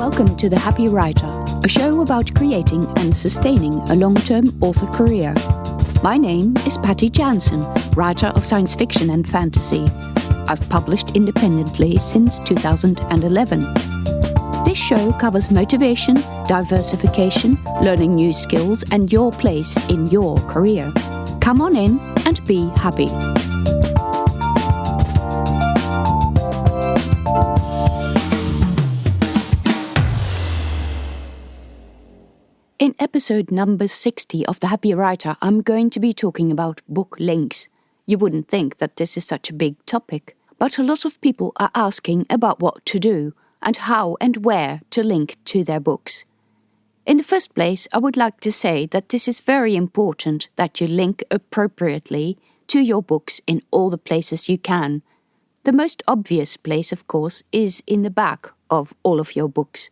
Welcome to The Happy Writer, a show about creating and sustaining a long-term author career. My name is Patty Jansen, writer of science fiction and fantasy. I've published independently since 2011. This show covers motivation, diversification, learning new skills, and your place in your career. Come on in and be happy. In episode number 60 of The Happy Writer, I'm going to be talking about book links. You wouldn't think that this is such a big topic, but a lot of people are asking about what to do and how and where to link to their books. In the first place, I would like to say that this is very important that you link appropriately to your books in all the places you can. The most obvious place, of course, is in the back of all of your books.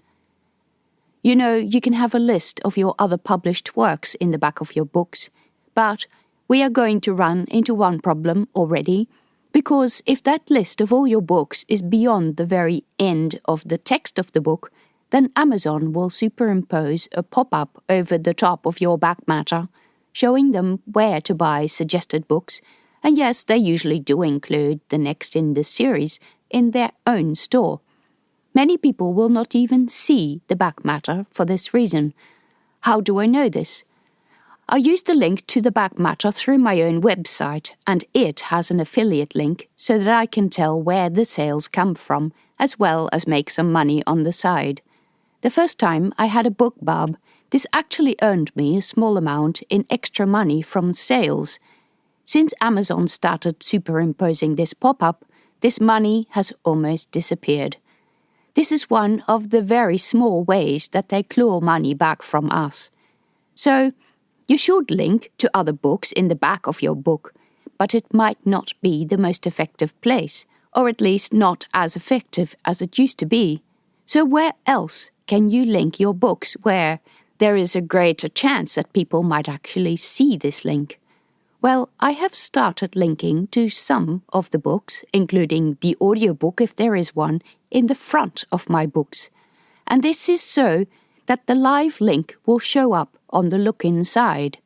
You know, you can have a list of your other published works in the back of your books, but we are going to run into one problem already, because if that list of all your books is beyond the very end of the text of the book, then Amazon will superimpose a pop-up over the top of your back matter, showing them where to buy suggested books, and yes, they usually do include the next in the series in their own store. Many people will not even see the back matter for this reason. How do I know this? I use the link to the back matter through my own website, and it has an affiliate link so that I can tell where the sales come from, as well as make some money on the side. The first time I had a BookBub, this actually earned me a small amount in extra money from sales. Since Amazon started superimposing this pop-up, this money has almost disappeared. This is one of the very small ways that they claw money back from us. So, you should link to other books in the back of your book, but it might not be the most effective place, or at least not as effective as it used to be. So where else can you link your books where there is a greater chance that people might actually see this link? Well, I have started linking to some of the books, including the audiobook if there is one, in the front of my books. And this is so that the live link will show up on the look-in side.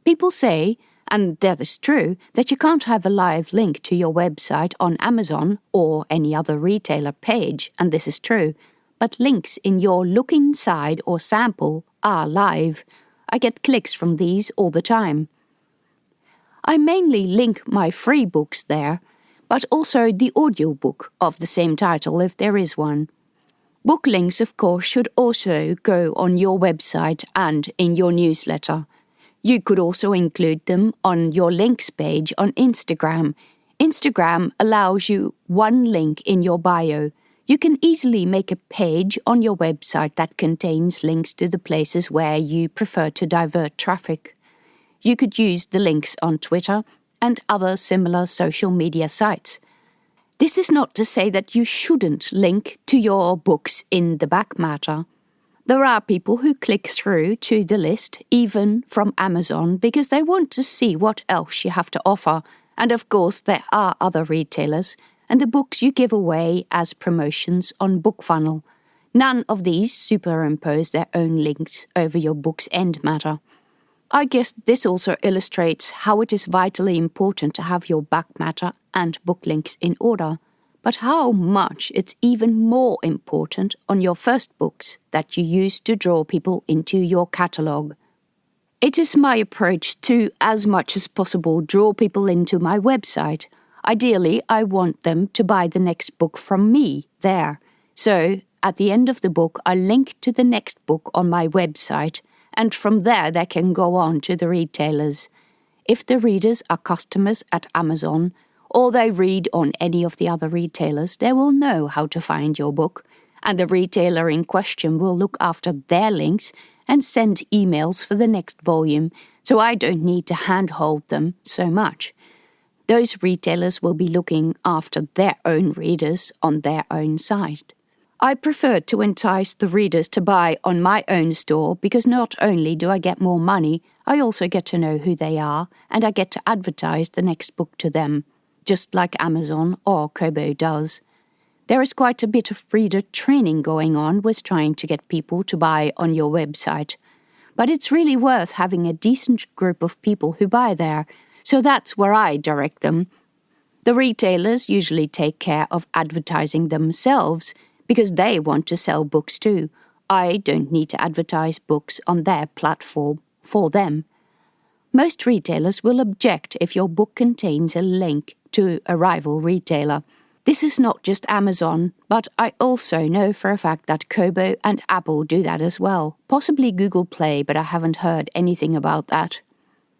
People say, and that is true, that you can't have a live link to your website on Amazon or any other retailer page, and this is true, but links in your look-in side or sample are live. I get clicks from these all the time. I mainly link my free books there, but also the audiobook of the same title if there is one. Book links, of course, should also go on your website and in your newsletter. You could also include them on your links page on Instagram. Instagram allows you one link in your bio. You can easily make a page on your website that contains links to the places where you prefer to divert traffic. You could use the links on Twitter and other similar social media sites. This is not to say that you shouldn't link to your books in the back matter. There are people who click through to the list, even from Amazon, because they want to see what else you have to offer. And of course, there are other retailers and the books you give away as promotions on BookFunnel. None of these superimpose their own links over your book's end matter. I guess this also illustrates how it is vitally important to have your back matter and book links in order, but how much it's even more important on your first books that you use to draw people into your catalogue. It is my approach to, as much as possible, draw people into my website. Ideally, I want them to buy the next book from me there. So, at the end of the book, I link to the next book on my website, and from there they can go on to the retailers. If the readers are customers at Amazon, or they read on any of the other retailers, they will know how to find your book, and the retailer in question will look after their links and send emails for the next volume, so I don't need to handhold them so much. Those retailers will be looking after their own readers on their own site. I prefer to entice the readers to buy on my own store because not only do I get more money, I also get to know who they are and I get to advertise the next book to them, just like Amazon or Kobo does. There is quite a bit of reader training going on with trying to get people to buy on your website. But it's really worth having a decent group of people who buy there, so that's where I direct them. The retailers usually take care of advertising themselves because they want to sell books too. I don't need to advertise books on their platform for them. Most retailers will object if your book contains a link to a rival retailer. This is not just Amazon, but I also know for a fact that Kobo and Apple do that as well. Possibly Google Play, but I haven't heard anything about that.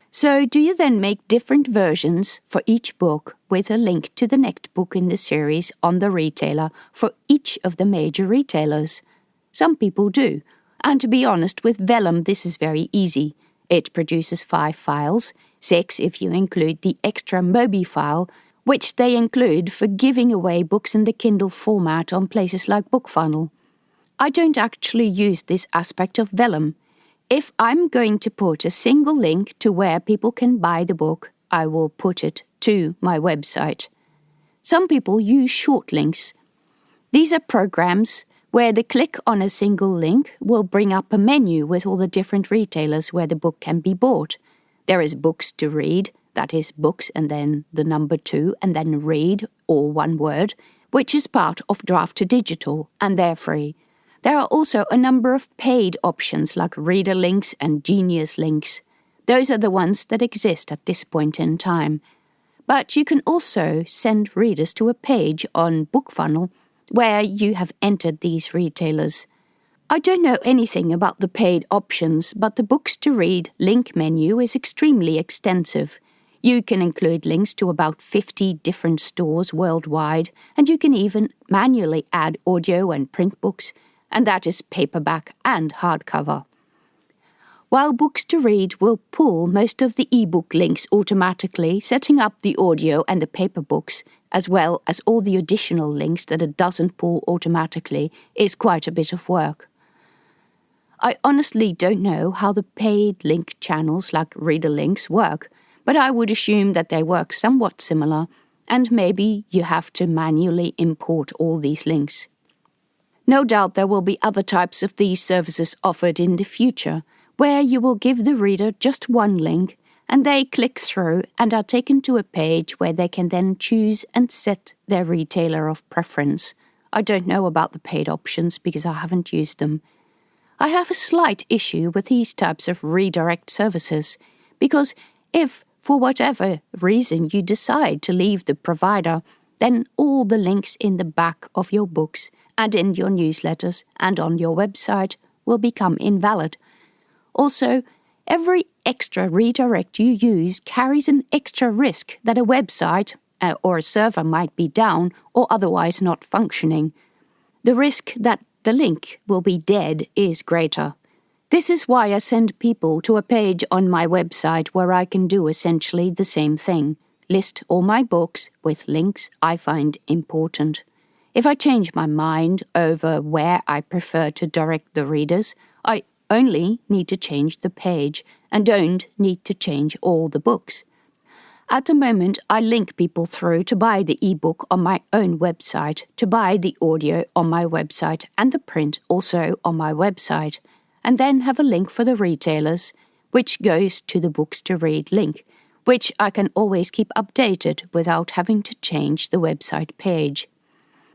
So do you then make different versions for each book with a link to the next book in the series on the retailer for each of the major retailers? Some people do. And to be honest, with Vellum this is very easy. It produces 5 files, 6 if you include the extra Mobi file, which they include for giving away books in the Kindle format on places like BookFunnel. I don't actually use this aspect of Vellum. If I'm going to put a single link to where people can buy the book, I will put it to my website. Some people use short links. These are programs where the click on a single link will bring up a menu with all the different retailers where the book can be bought. There is books to read, that is books and then the number 2 and then read, all one word, which is part of Draft to Digital and they're free. There are also a number of paid options like reader links and genius links. Those are the ones that exist at this point in time. But you can also send readers to a page on BookFunnel where you have entered these retailers. I don't know anything about the paid options, but the Books to Read link menu is extremely extensive. You can include links to about 50 different stores worldwide, and you can even manually add audio and print books, and that is paperback and hardcover. While Books to Read will pull most of the ebook links automatically, setting up the audio and the paper books, as well as all the additional links that it doesn't pull automatically, is quite a bit of work. I honestly don't know how the paid link channels like reader links work, but I would assume that they work somewhat similar, and maybe you have to manually import all these links. No doubt there will be other types of these services offered in the future, where you will give the reader just one link, and they click through and are taken to a page where they can then choose and set their retailer of preference. I don't know about the paid options because I haven't used them. I have a slight issue with these types of redirect services, because if, for whatever reason, you decide to leave the provider, then all the links in the back of your books and in your newsletters and on your website will become invalid. Also, every extra redirect you use carries an extra risk that a website or a server might be down or otherwise not functioning. The risk that the link will be dead is greater. This is why I send people to a page on my website where I can do essentially the same thing. List all my books with links I find important. If I change my mind over where I prefer to direct the readers, I only need to change the page and don't need to change all the books. At the moment, I link people through to buy the ebook on my own website, to buy the audio on my website and the print also on my website, and then have a link for the retailers, which goes to the Books to Read link, which I can always keep updated without having to change the website page.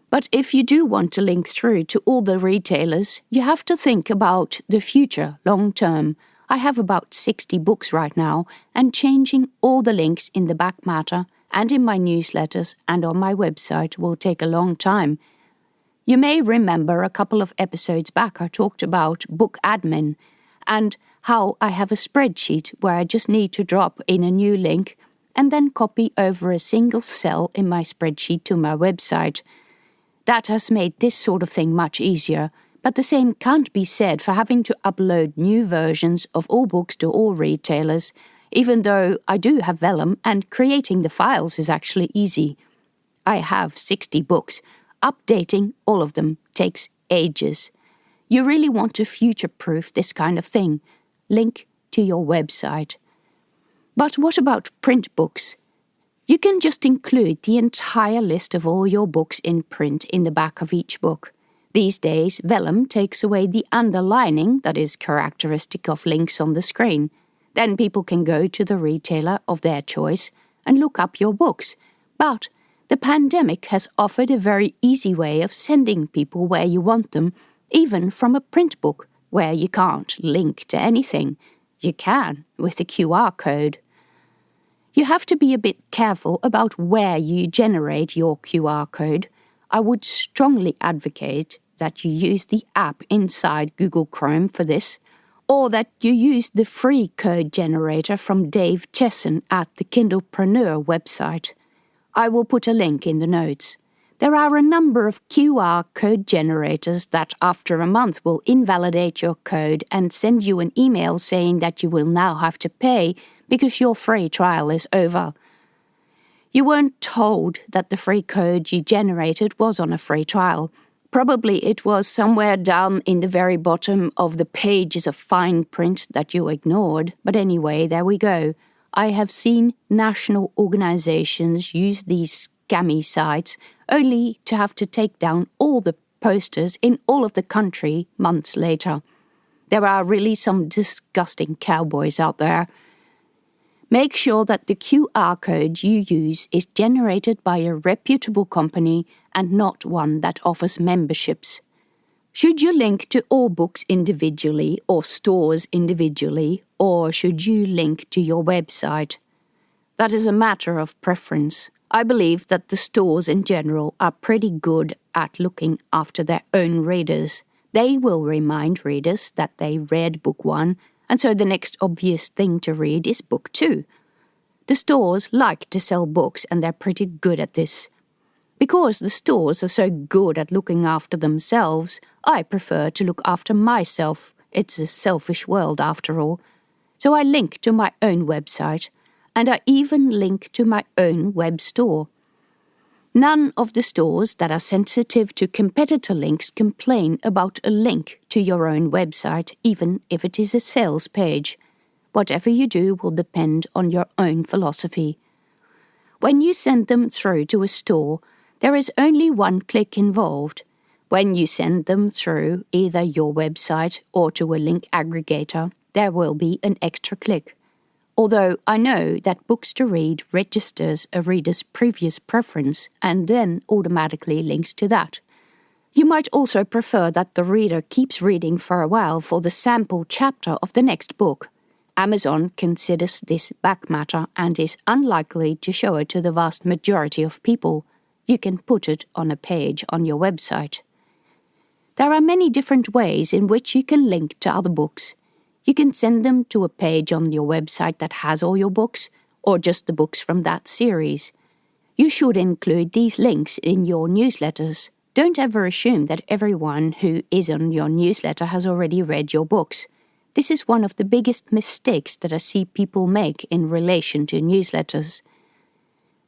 But if you do want to link through to all the retailers, you have to think about the future long term. I have about 60 books right now, and changing all the links in the back matter and in my newsletters and on my website will take a long time. You may remember a couple of episodes back I talked about book admin and how I have a spreadsheet where I just need to drop in a new link and then copy over a single cell in my spreadsheet to my website. That has made this sort of thing much easier, but the same can't be said for having to upload new versions of all books to all retailers, even though I do have Vellum and creating the files is actually easy. I have 60 books. Updating all of them takes ages. You really want to future-proof this kind of thing. Link to your website. But what about print books? You can just include the entire list of all your books in print in the back of each book. These days, vellum takes away the underlining that is characteristic of links on the screen. Then people can go to the retailer of their choice and look up your books. But the pandemic has offered a very easy way of sending people where you want them, even from a print book where you can't link to anything. You can with a QR code. You have to be a bit careful about where you generate your QR code. I would strongly advocate that you use the app inside Google Chrome for this, or that you use the free code generator from Dave Chesson at the Kindlepreneur website. I will put a link in the notes. There are a number of QR code generators that after a month will invalidate your code and send you an email saying that you will now have to pay because your free trial is over. You weren't told that the free code you generated was on a free trial. Probably it was somewhere down in the very bottom of the pages of fine print that you ignored. But anyway, there we go. I have seen national organizations use these scammy sites only to have to take down all the posters in all of the country months later. There are really some disgusting cowboys out there. Make sure that the QR code you use is generated by a reputable company and not one that offers memberships. Should you link to all books individually or stores individually, or should you link to your website? That is a matter of preference. I believe that the stores in general are pretty good at looking after their own readers. They will remind readers that they read book 1, and so the next obvious thing to read is book 2. The stores like to sell books, and they're pretty good at this. Because the stores are so good at looking after themselves, I prefer to look after myself. It's a selfish world after all. So I link to my own website, and I even link to my own web store. None of the stores that are sensitive to competitor links complain about a link to your own website, even if it is a sales page. Whatever you do will depend on your own philosophy. When you send them through to a store, there is only one click involved. When you send them through either your website or to a link aggregator, there will be an extra click. Although I know that Books to Read registers a reader's previous preference and then automatically links to that. You might also prefer that the reader keeps reading for a while for the sample chapter of the next book. Amazon considers this back matter and is unlikely to show it to the vast majority of people. You can put it on a page on your website. There are many different ways in which you can link to other books. You can send them to a page on your website that has all your books, or just the books from that series. You should include these links in your newsletters. Don't ever assume that everyone who is on your newsletter has already read your books. This is one of the biggest mistakes that I see people make in relation to newsletters.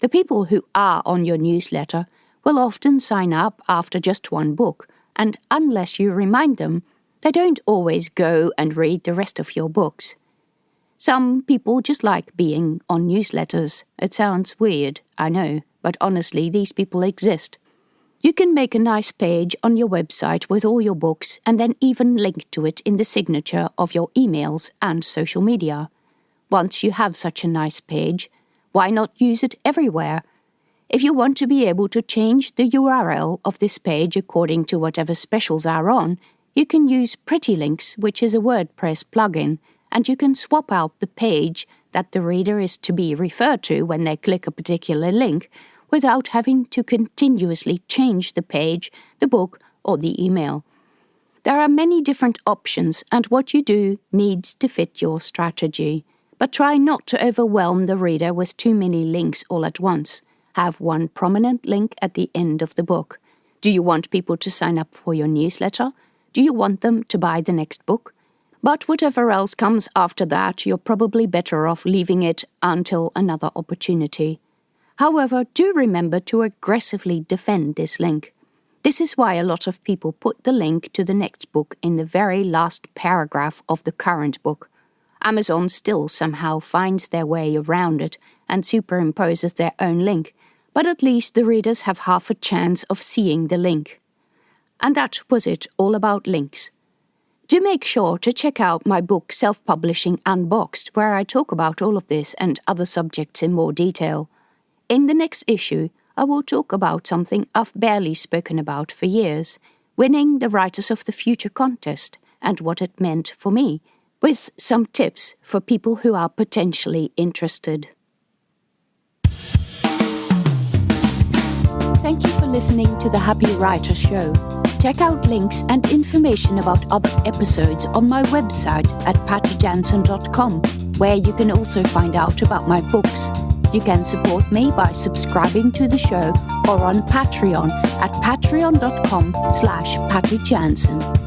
The people who are on your newsletter will often sign up after just one book, and unless you remind them, they don't always go and read the rest of your books. Some people just like being on newsletters. It sounds weird, I know, but honestly, these people exist. You can make a nice page on your website with all your books and then even link to it in the signature of your emails and social media. Once you have such a nice page, why not use it everywhere? If you want to be able to change the URL of this page according to whatever specials are on, you can use Pretty Links, which is a WordPress plugin, and you can swap out the page that the reader is to be referred to when they click a particular link, without having to continuously change the page, the book, or the email. There are many different options, and what you do needs to fit your strategy. But try not to overwhelm the reader with too many links all at once. Have one prominent link at the end of the book. Do you want people to sign up for your newsletter? Do you want them to buy the next book? But whatever else comes after that, you're probably better off leaving it until another opportunity. However, do remember to aggressively defend this link. This is why a lot of people put the link to the next book in the very last paragraph of the current book. Amazon still somehow finds their way around it, and superimposes their own link, but at least the readers have half a chance of seeing the link. And that was it all about links. Do make sure to check out my book Self-Publishing Unboxed, where I talk about all of this and other subjects in more detail. In the next issue, I will talk about something I've barely spoken about for years, winning the Writers of the Future contest and what it meant for me, with some tips for people who are potentially interested. Thank you for listening to the Happy Writer Show. Check out links and information about other episodes on my website at pattyjansen.com, where you can also find out about my books. You can support me by subscribing to the show or on Patreon at patreon.com/pattyjansen.